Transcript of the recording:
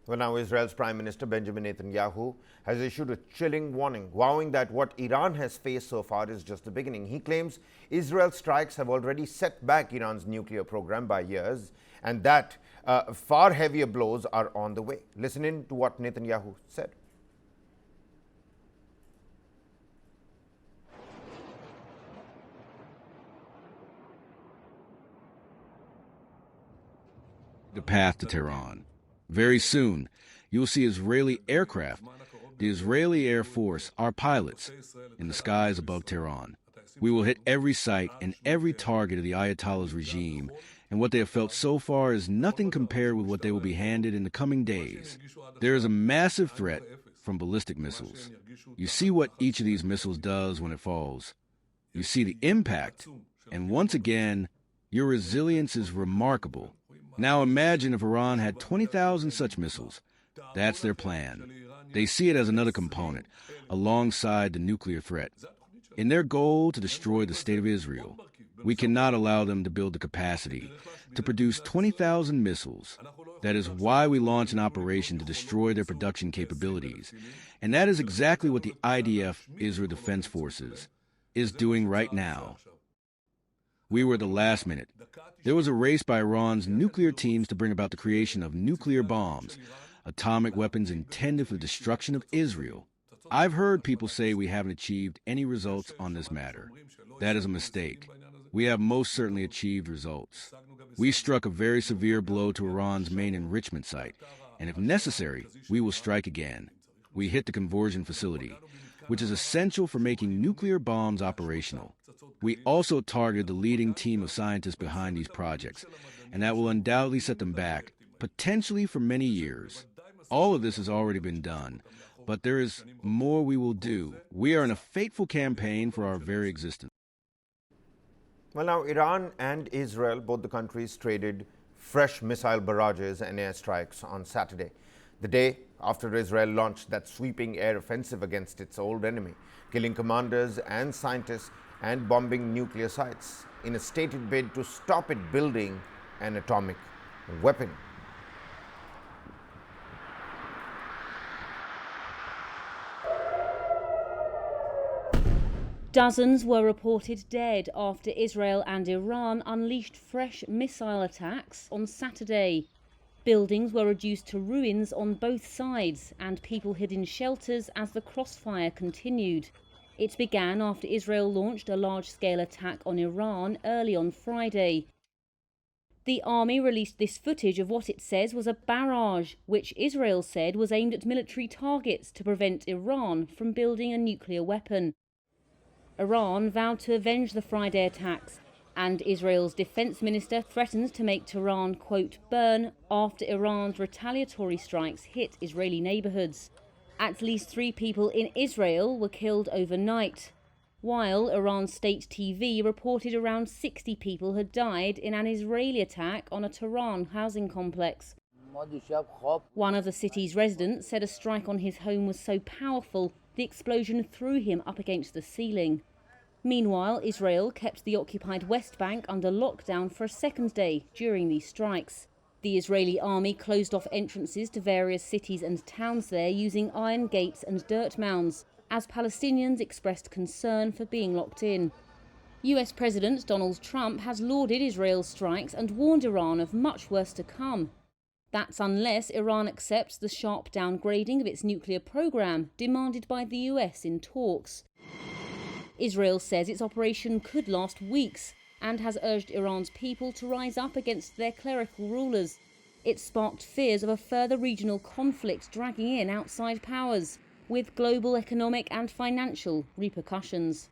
Well, now Israel's Prime Minister Benjamin Netanyahu has issued a chilling warning, vowing that what Iran has faced so far is just the beginning. He claims Israel's strikes have already set back Iran's nuclear program by years and that far heavier blows are on the way. Listen in to what Netanyahu said. The path to Tehran. Very soon, you will see Israeli aircraft, the Israeli Air Force, our pilots, in the skies above Tehran. We will hit every site and every target of the Ayatollah's regime, and what they have felt so far is nothing compared with what they will be handed in the coming days. There is a massive threat from ballistic missiles. You see what each of these missiles does when it falls. You see the impact, and once again, your resilience is remarkable. Now imagine if Iran had 20,000 such missiles. That's their plan. They see it as another component, alongside the nuclear threat. In their goal to destroy the state of Israel, we cannot allow them to build the capacity to produce 20,000 missiles. That is why we launched an operation to destroy their production capabilities. And that is exactly what the IDF, Israel Defense Forces, is doing right now. We were at the last minute. There was a race by Iran's nuclear teams to bring about the creation of nuclear bombs, atomic weapons intended for the destruction of Israel. I've heard people say we haven't achieved any results on this matter. That is a mistake. We have most certainly achieved results. We struck a very severe blow to Iran's main enrichment site, and if necessary, we will strike again. We hit the conversion facility, which is essential for making nuclear bombs operational. We also targeted the leading team of scientists behind these projects, and that will undoubtedly set them back, potentially for many years. All of this has already been done, but there is more we will do. We are in a fateful campaign for our very existence. Well, now Iran and Israel, both the countries, traded fresh missile barrages and airstrikes on Saturday, the day after Israel launched that sweeping air offensive against its old enemy, killing commanders and scientists and bombing nuclear sites in a stated bid to stop it building an atomic weapon. Dozens were reported dead after Israel and Iran unleashed fresh missile attacks on Saturday. Buildings were reduced to ruins on both sides, and people hid in shelters as the crossfire continued. It began after Israel launched a large-scale attack on Iran early on Friday. The army released this footage of what it says was a barrage, which Israel said was aimed at military targets to prevent Iran from building a nuclear weapon. Iran vowed to avenge the Friday attacks, and Israel's defense minister threatens to make Tehran, quote, burn after Iran's retaliatory strikes hit Israeli neighborhoods. At least 3 people in Israel were killed overnight, while Iran's state TV reported around 60 people had died in an Israeli attack on a Tehran housing complex. One of the city's residents said a strike on his home was so powerful the explosion threw him up against the ceiling. Meanwhile, Israel kept the occupied West Bank under lockdown for a second day during these strikes. The Israeli army closed off entrances to various cities and towns there using iron gates and dirt mounds, as Palestinians expressed concern for being locked in. US President Donald Trump has lauded Israel's strikes and warned Iran of much worse to come. That's unless Iran accepts the sharp downgrading of its nuclear program demanded by the US in talks. Israel says its operation could last weeks and has urged Iran's people to rise up against their clerical rulers. It sparked fears of a further regional conflict dragging in outside powers, with global economic and financial repercussions.